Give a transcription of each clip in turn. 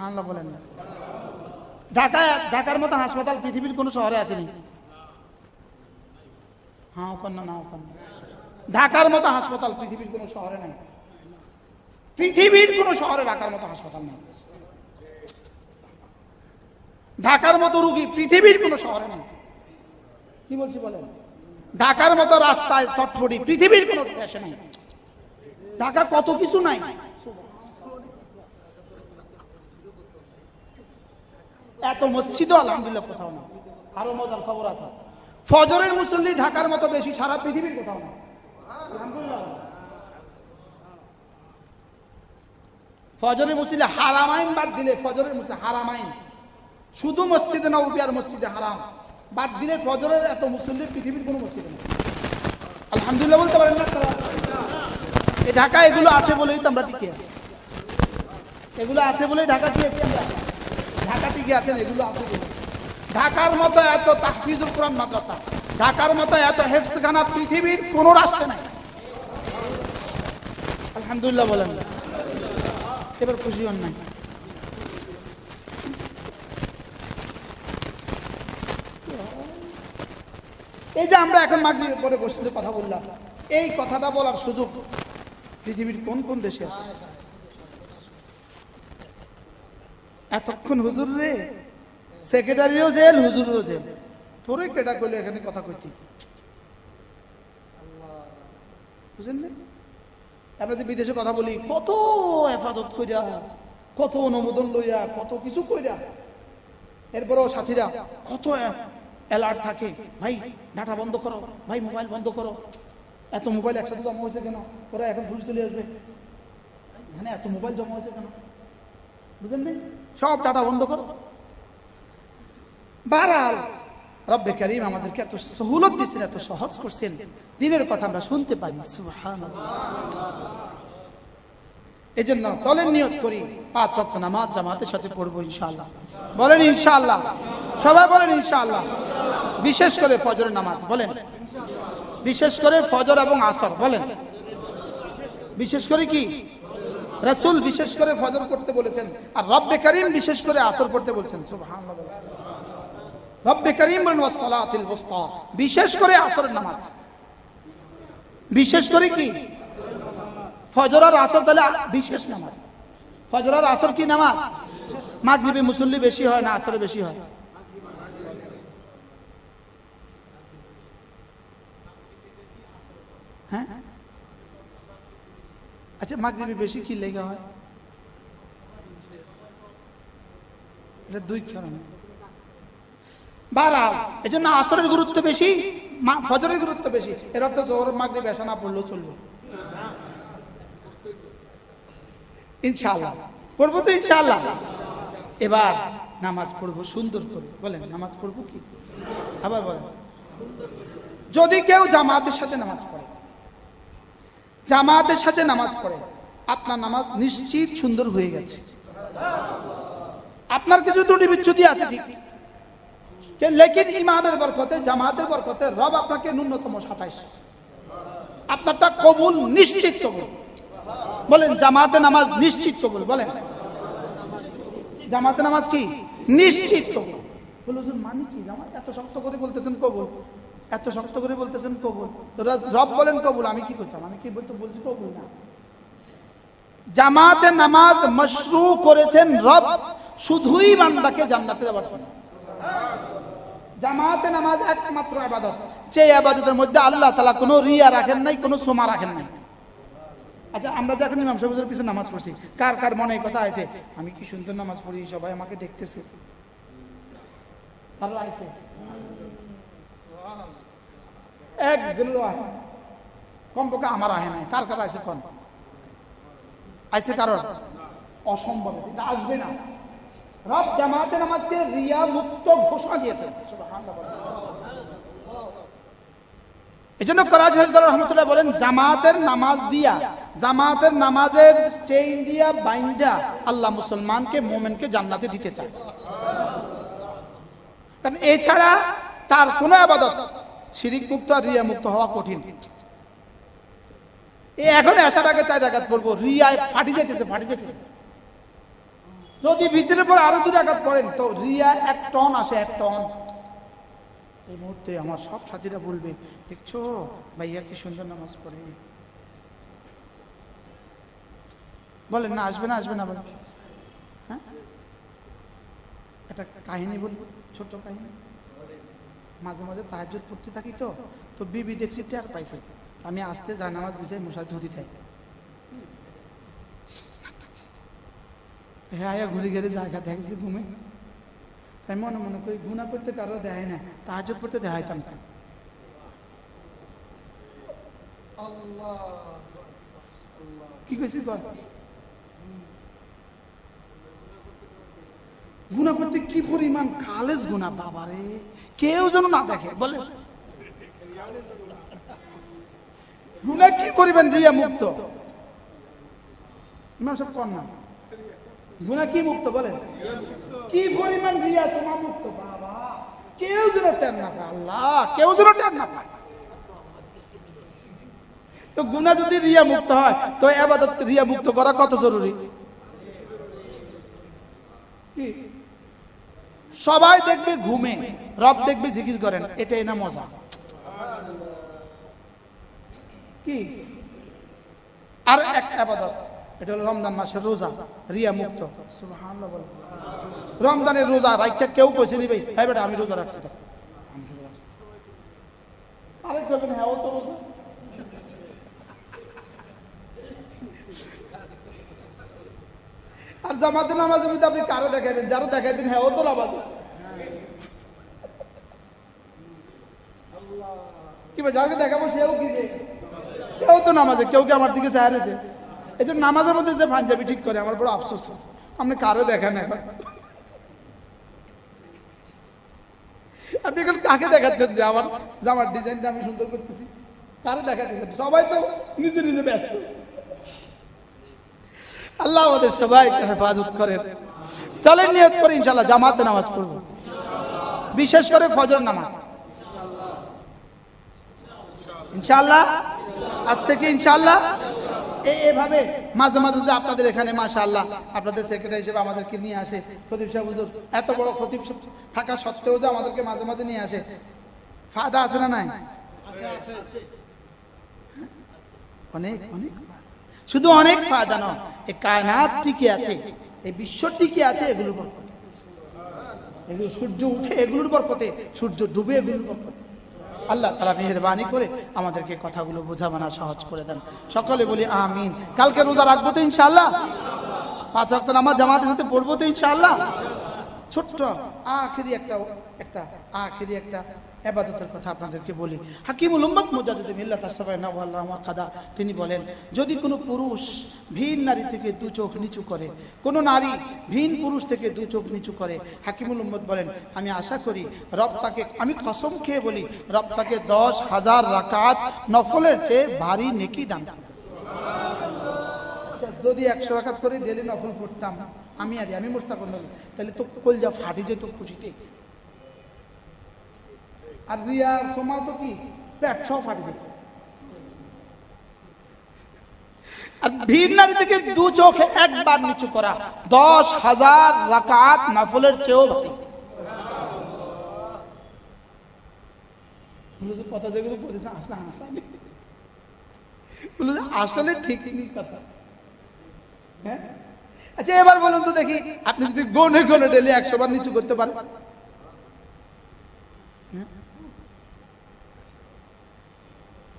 সুবহানাল্লাহ বলেন না। ঢাকার মতো হাসপাতাল পৃথিবীর কোন শহরে আসেনি। হ্যাঁ ওখানে না, ওখানে ঢাকার মতো হাসপাতাল পৃথিবীর কোন শহরে নাই। পৃথিবীর কোন শহরে ঢাকার মতো হাসপাতাল নেই। ঢাকার মতো রুগী পৃথিবীর কোন শহরে নেই। কি বলছি বলেন? ঢাকার মতো রাস্তায় চটপটি পৃথিবীর কোন দেশে নেই। ঢাকা কত কিছু নাই। এত মসজিদও আলহামদুলিল্লাহ কোথাও না। আরো মজার খবর আছে, ফজরের মুসল্লি ঢাকার মতো বেশি সারা পৃথিবীর কোথাও না। আলহামদুলিল্লাহ। ফজরের মুসল্লি হারামাইন বাদ দিলে, ফজরের মুসল্লি হারামাইন শুধু মসজিদে নববী আর মসজিদে হারাম বাদ দিলে ফজরের এত মুসল্লি পৃথিবীর কোনো মসজিদে নেই। আলহামদুলিল্লাহ বলতে পারেন না? এই ঢাকা এগুলো আছে বলেই তো আমরা টিকে আছি। এগুলো আছে বলেই ঢাকা টিকে আছি আমরা। ঢাকা টিকে আছেন এগুলো আছে বলে। ঢাকার মতো এত তাহফিজুল কোরআন মাদ্রাসা, ঢাকার মতো এত হেফজখানা পৃথিবীর কোন রাষ্ট্রে নাই। আলহামদুলিল্লাহ বলেন। এবার খুশি হন নাই? এই যে আমরা এখন মাগরিবের পরে বসে কথা বললাম, এই কথাটা বলার সুযোগ পৃথিবীর কোন কোন দেশে আছে? এতক্ষণ হুজুর রে, সেক্রেটারিও জেল, হুজুরেরও জেল। তোরে কেটা করলে এখানে কথা কইতি? বুঝেন না? আমরা যে বিদেশে কথা বলি, কত হেফাজত কইরা, কত অনুমোদন লইয়া, কত কিছু কইরা, এরপরেও সাথীরা কত অ্যালার্ট থাকে, ভাই ডাটা বন্ধ করো, ভাই মোবাইল বন্ধ করো। এত মোবাইল একসাথে জমা হয়েছে কেন? ওরা এখন পুলিশ চলে আসবে, এখানে এত মোবাইল জমা হয়েছে কেন? বুঝেন না? সব ডাটা বন্ধ করো। বাহরাল রব্বে কারীম আমাদেরকে এত সহুলত দিয়েছেন, এত সহজ করছেন, দিনের কথা আমরা শুনতে পারি। সুবহানাল্লাহ। এই জন্য চলেন নিয়ত করি 5 ওয়াক্ত নামাজ জামাতের সাথে পড়বো ইনশাআল্লাহ। বলেন ইনশাআল্লাহ, সবাই বলেন ইনশাআল্লাহ। বিশেষ করে ফজরের নামাজ বলেন, বিশেষ করে ফজর এবং আসর বলেন। বিশেষ করে কি? রাসূল বিশেষ করে ফজর করতে বলেছেন, আর রব্বে কারীম বিশেষ করে আসর করতে বলেছেন। সুবহানাল্লাহ। রব্বে কারীম বলেন ওয়াসসালাতিল উসতা, বিশেষ করে আসরের নামাজ। বিশেষ করে কি? ফজর আর আসর, তাহলে বিশেষ নামাজ। ফজর আর আসর কি নামাজ? মাগরিবে মুসল্লি বেশি হয় না আসরে বেশি হয়? হ্যাঁ, আচ্ছা মাগরিবে বেশি কি লেগে হয়? এটা দুই কারণ। বারবার এজন্য আসরের গুরুত্ব বেশি, ফজরের গুরুত্ব বেশি। এর অর্থ জোহর মাগরিব এশা না পড়লেও চলবে। ইনশাআল্লাহ পড়বো তো ইনশাআল্লাহ। এবার নামাজ পড়বো সুন্দর করে। বলেন নামাজ পড়বো কি? আবার বলেন। যদি কেউ জামাতের সাথে নামাজ পড়ে, জামাতের সাথে নামাজ পড়ে, আপনার নামাজ নিশ্চিত সুন্দর হয়ে গেছে। আপনার কিছু ত্রুটি বিচ্যুতি আছে ঠিক, লেকিন ইমামের বরকতে, জামাতের বরকতে রব আপনাকে ন্যূনতম 27, আপনারটা কবুল, নিশ্চিত কবুল। বলেন জামাতে নামাজ নিশ্চিত কবুল। বলেন জামাতে নামাজ কি? নিশ্চিত কবুল। বলে হুজুর মানে কি? জামাত এত শক্ত করে বলতেছেন কবুল, এত শক্ত করে বলতেছেন কবুল, রব বলেন কবুল, আমি কি করতাম? আমি কি বলছি কবুল না। জামাতে নামাজ মশরু করেছেন রব শুধুই বান্দাকে জান্নাতে যাওয়ার জন্য। জামাতে নামাজ একমাত্র ইবাদত, যে ইবাদতের মধ্যে আল্লাহ তাআলা কোনো রিয়া রাখেন নাই, কোনো সোমা রাখেন নাই। আচ্ছা আমরা যখন ইমাম সাহেবের পিছনে নামাজ পড়ছি, কার কার মনে কথা আছে আমি কি সুন্দর নামাজ পড়ি, সবাই আমাকে দেখতেছে? একজনের কমপক্ষে আমার আহে নাই। কার কার আছে? কোন আছে? কারণ অসম্ভব, আসবে না। রব জামাতে নামাজকে রিয়া মুক্ত ঘোষণা দিয়েছে। এজন্য করাচি হযরত রহমাতুল্লাহ বলেন, জামাতের নামাজ দিয়া, জামাতের নামাজের চেইন দিয়া বাইন্দা আল্লাহ মুসলমানকে, মুমিনকে জান্নাতে দিতে চায়। কারণ এছাড়া তার কোন ইবাদত শিরিক মুক্ত আর রিয়া মুক্ত হওয়া কঠিন। এখন আসার আগে 4 রাকাত পড়বো, রিয়ায় ফাটি যেতেছে। যদি ভিতরে পরে আরো 2 রাকাত পড়েন তো রিয়া 1 টন আসে, 1 টন। এই মুহূর্তে আমার সব সাথীরা বলবে, দেখছো ভাইয়া কি সুন্দর নামাজ পড়ে। বলেন না, আসবে না, আসবে না বলেন? হ্যাঁ, একটা কাহিনী বলি, ছোট্ট কাহিনী। মাঝে মাঝে তাহাজ্জুদ পড়তে থাকি, তো বিবি দেখছি টের পাইছে, আমি আসতে যাই নামাজ বিছাই মশাই ধরি দেয়। হ্যাঁ, ঘুরে ঘুরে জায়গা দেখছি ঘুমে, তাই মনে মনে করি গুনাহ করতে কারো দেয় না, তাহাজ্জুদ পড়তে দেখাইতাম কেন? কি কইছি বল? গুনাহ করতে কি পরিমাণ খালেস গুনাহ, বাবারে কেউ যেন না দেখে। বলে গুনাহ কি পরিমাণ রিয়া মুক্ত, ইমাম সাহেব কোন না গুনাহ কি মুক্ত বলেন? কি পরিমাণ রিয়া তোমা মুক্ত, বাবা কেউ যেন টের না পায়, আল্লাহ কেউ যেন টের না পায়। তো গুনাহ যদি রিয়া মুক্ত হয় তো ইবাদত রিয়া মুক্ত করা কত জরুরি। কি সবাই দেখবে ঘুমে, রব দেখবে জিকির করেন, এটাই না মজা? কি আর এক ইবাদত, এটা হলো রমজান মাসের রোজা, রিয়া মুক্ত। সুবহানাল্লাহ বলেন। রমজানের রোজা রাইখা কেউ কইছে নি ভাই, হ্যাঁ বেটা আমি রোজা রাখছি, আরে কইবেন হ্যাঁ ও তো রোজা। আর জামাতের নামাজের মধ্যে আপনি কারে দেখাইবেন? যারা দেখাইতেন হ্যাঁ ও তো নামাজ। কি ভাই, যাকে দেখাবো সেও কি, সেও তো নামাজে, কেউ কি আমার দিকে চায় রয়েছে? এই জন্য নামাজের মধ্যে যে পাঞ্জাবি ঠিক করে আমার বড় আফসোস, আপনি কারো দেখেন এখন। আপনি এখন কাকে দেখাচ্ছেন যে আমার জামার ডিজাইনটা আমি সুন্দর করতেছি? কারে দেখাচ্ছেন? সবাই তো নিজে নিজে ব্যস্ত। আল্লাহ আমাদের সবাইকে হেফাজত করেন। চলেন নিয়ত করে ইনশাআল্লাহ জামাতে নামাজ পড়ব, বিশেষ করে ফজর নামাজ ইনশাআল্লাহ। আজ থেকে ইনশাআল্লাহ এভাবে মাঝে মাঝে যে আপনাদের এখানে মাশাআল্লাহ আপনাদের সেক্রেটারি হিসেবে আমাদেরকে নিয়ে আসে, খতিব সাহেব হুজুর এত বড় খতিব থাকা সত্ত্বেও যে আমাদেরকে মাঝে মাঝে নিয়ে আসে, ফায়দা আছে না নাই? অনেক অনেক, শুধু অনেক ফায়দা নয়, এই কায়নাত টিকে আছে, এই বিশ্ব টিকে আছে এগুলোর বরকতে। এগুলো সূর্য উঠে এগুলোর বরকতে, সূর্য ডুবে এগুলোর বরকতে। আল্লাহ তাআলা মেহেরবানি করে আমাদেরকে কথাগুলো বোঝা মানা সহজ করে দেন। সকলে বলি আমিন। কালকে রোজা রাখবো তো ইনশাআল্লাহ, 5 ওয়াক্ত নামাজ জামাতের সাথে পড়বো তো ইনশাআল্লাহ। ছোট্ট আখেরি একটা ইবাদতের কথা আপনাদেরকে বলি। হাকিমুল উম্মত মুজাদ্দিদ মিল্লাত আশরাফে নওয়াল্লাহ কাদা তিনি বলেন, যদি কোনো পুরুষ ভিন নারী থেকে 2 চোখ নিচু করে, কোনো নারী ভিন পুরুষ থেকে 2 চোখ নিচু করে, হাকিমুল উম্মত বলেন আমি আশা করি রব তাকে, আমি কসম খেয়ে বলি, রব তাকে 10,000 রাকাত নফলের চেয়ে ভারী নেকি দান করবে। যদি 100 রাকাত করে ডেলি নফল পড়তাম আমি মুস্তাকুর নবী, তাহলে তো কলজা ফাটি যেত খুশিতে। আর রিয়ার সময় তো কি পেট সব ফাটি যেত। আর ভিন নারী থেকে 2 চোখ একবার নিচু করা 10,000 রাকাত নফলের চেয়েও ভারী। কথা যেগুলো বলেছে আসলে ঠিক নেই কথা। হ্যাঁ, আচ্ছা এবার বলুন তো দেখি, আপনি যদি গনে গনে ডেলি 100 বার নিচু করতে পারেন,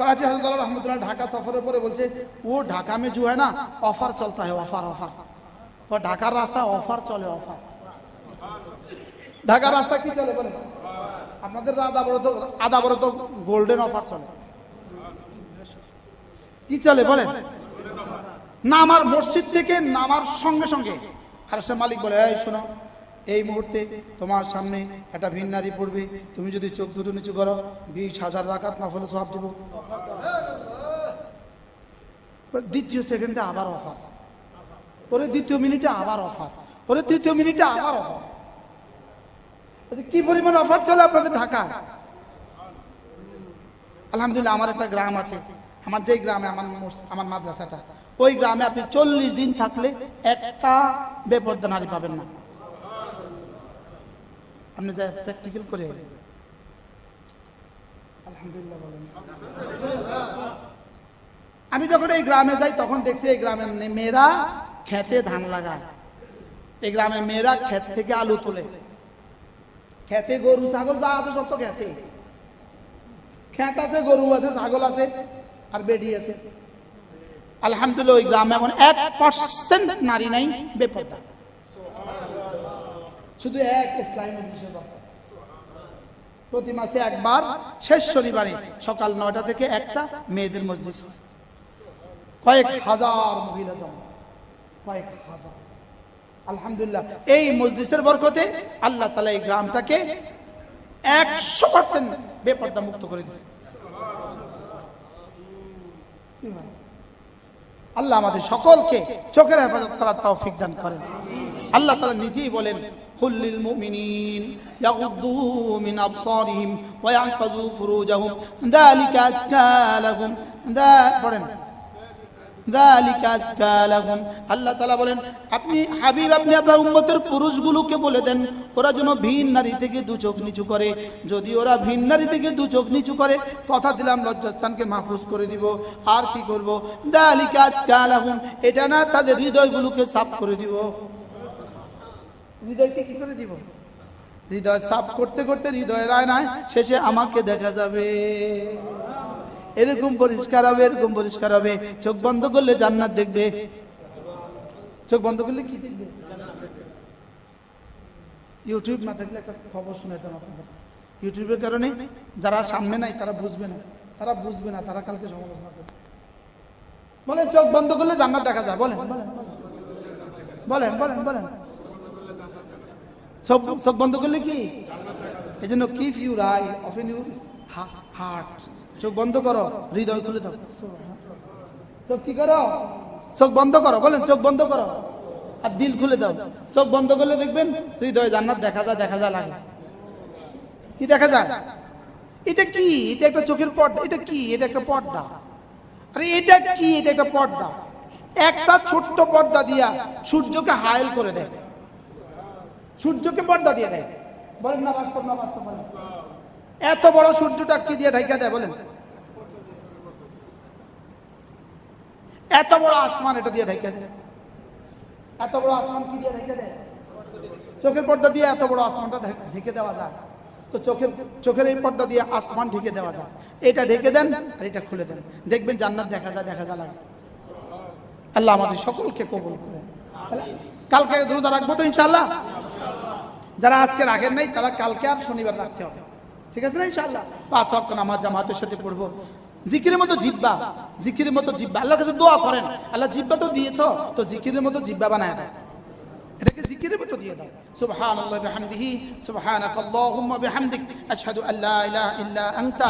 कराची हजरत रहमतुल्लाह ढाका सफर पर बोलते वो ढाका में जो है ना ऑफर चलता है, ऑफर ऑफर और ढाका रास्ता ऑफर चले, ऑफर ঢাকা রাস্তা কি চলে বলেন? আপনাদের আদা বড় তো গোল্ডেন অফার চলে, কি চলে বলেন? নামার মসজিদ থেকে নামার সঙ্গে সঙ্গে আরশের মালিক বলে, এই শোনো, এই মুহূর্তে তোমার সামনে একটা ভিন নারী পড়বে, তুমি যদি চোখ দুটো নিচু করো 20,000 রাকাত নফল সওয়াব দেব। দ্বিতীয় সেকেন্ডে আবার অফার, পরে দ্বিতীয় মিনিটে আবার অফার, পরে তৃতীয় মিনিটে আবার অফার। কি পরিমাণ অফার চলে আপনাদের ঢাকা? আলহামদুলিল্লাহ আমার একটা গ্রাম আছে, আমার যেই গ্রামে আমার মাদ্রাসাটা, ওই গ্রামে আপনি 40 দিন থাকলে একটা বেপর্দা নারী পাবেন না। আপনি যা প্র্যাকটিক্যাল করে আলহামদুলিল্লাহ বলেন। আমি যখন এই গ্রামে যাই তখন দেখছি এই গ্রামের মেয়েরা খেতে ধান লাগায়, এই গ্রামের মেয়েরা ক্ষেত থেকে আলু তোলে, খেতে গরু ছাগল যা আছে সব তো খেতে, খেত আছে, গরু আছে, ছাগল আছে, আর বেডি আছে। আলহামদুলিল্লাহ ওই গ্রামে এমন 1% নারী নাই বেপর্দা, শুধু এক ইসলামী মজলিসে প্রতি মাসে একবার শেষ শনিবারে সকাল 9টা থেকে 1টা মেয়েদের মজলিস, কয়েক হাজার মহিলা জমা, কয়েক হাজার। আলহামদুলিল্লাহ এই মজলিসের বরকতে আল্লাহ তাআলা এই গ্রামটাকে 100% বেপর্দা মুক্ত করে দিয়েছে। আল্লাহ আমাদের সকলকে চোখের হেফাজত করার তৌফিক দান করেন। আল্লাহ তাআলা নিজেই বলেন, কুল লিল মুমিনিন ইয়াগুদ্দু মিন আবসারিহিম ওয়া ইয়াহফাযু ফুরুজাহুম যালিকা আযকা লাহুম। পড়েন যালিকা আযকা লাহুম। আল্লাহ তাআলা বলেন, আপনি হাবিব আপনি আপনার উম্মতের পুরুষগুলোকে বলে দেন ওরা যেন ভিন নারী থেকে দু চোখ নিচু করে। যদি ওরা ভিন নারী থেকে দু চোখ নিচু করে, কথা দিলাম লজ্জাস্থানকে মাহফুজ করে দিব। আর কি করব? যালিকা আযকা লাহুম, এটা না তাদের হৃদয়গুলোকে সাফ করে দিব। হৃদয়কে কি করে দিব? হৃদয় সাফ করতে করতে হৃদয়ের আয়নায় শেষে আমাকে দেখা যাবে, এরকম পরিষ্কার হবে, এরকম পরিষ্কার হবে। চোখ বন্ধ করলে জান্নাত দেখবে। চোখ বন্ধ করলে কি দেখবে? ইউটিউব না থাকলে একটা খবর শুনাইতাম আপনাদের। ইউটিউবের কারণে যারা সামনে নাই তারা বুঝবে না, তারা বুঝবে না, তারা কালকে সমালোচনা করবে। বলেন চোখ বন্ধ করলে জান্নাত দেখা যায়। বলেন বলেন বলেন বলেন বলেন চোখ বন্ধ করলে কি? এই জন্য keep your I open your heart. চোখ বন্ধ করো, হৃদয় খুলে দাও। চোখ কি করো? চোখ বন্ধ করো। বলেন চোখ বন্ধ করো আর দিল খুলে দাও। চোখ বন্ধ করলে দেখবেন হৃদয়ে জান্নাত দেখা যায়, দেখা যায় লাগে। কি দেখা যায়? এটা কি? এটা একটা চোখের পর্দা। এটা কি? এটা একটা পর্দা। আরে এটা কি? এটা একটা পর্দা। একটা ছোট্ট পর্দা দিয়া সূর্যকে হায়েল করে দেয়, সূর্যকে পর্দা দিয়ে দেয়। বলেন না বাস্তব? না বাস্তব? এত বড় সূর্যটা কি দিয়ে ঢাকা দেয়? বলেন। এত বড় আসমান এটা দিয়ে ঢাকা দেয়। এত বড় আসমান কি দিয়ে ঢাকা দেয়? চোখের পর্দা দিয়ে এত বড় আসমানটা ঢেকে দেওয়া যায়। তো চোখের এই পর্দা দিয়ে আসমান ঢেকে দেওয়া যায়। এটা ঢেকে দেন আর এটা খুলে দেন, দেখবেন জান্নাত দেখা যায়, দেখা যায় লাগে। আল্লাহ আমাদের সকলকে কবুল করেন। কালকে রোজা রাখবো তো ইনশাআল্লাহ। যারা আজকে রাখেন নাই তারা কালকে আর শনিবার রাখতে হবে, ঠিক আছে না? ইনশাআল্লাহ 5 ওয়াক্ত নামাজ জামাতের সাথে পড়বো। জিকিরের মতো জিহ্বা, জিকিরের মতো জিহ্বা। আল্লাহর কাছে দোয়া করেন, আল্লাহ জিহ্বা তো দিয়েছো, তো জিকিরের মতো জিহ্বা বানায় দাও, এটাকে জিকিরের মতো দিয়ে দাও। সুবহানাল্লাহি ওয়া বিহামদিহি, সুবহানাকাল্লাহুম্মা বিহামদিক, আশহাদু আল্লা ইলাহা ইল্লা আনতা।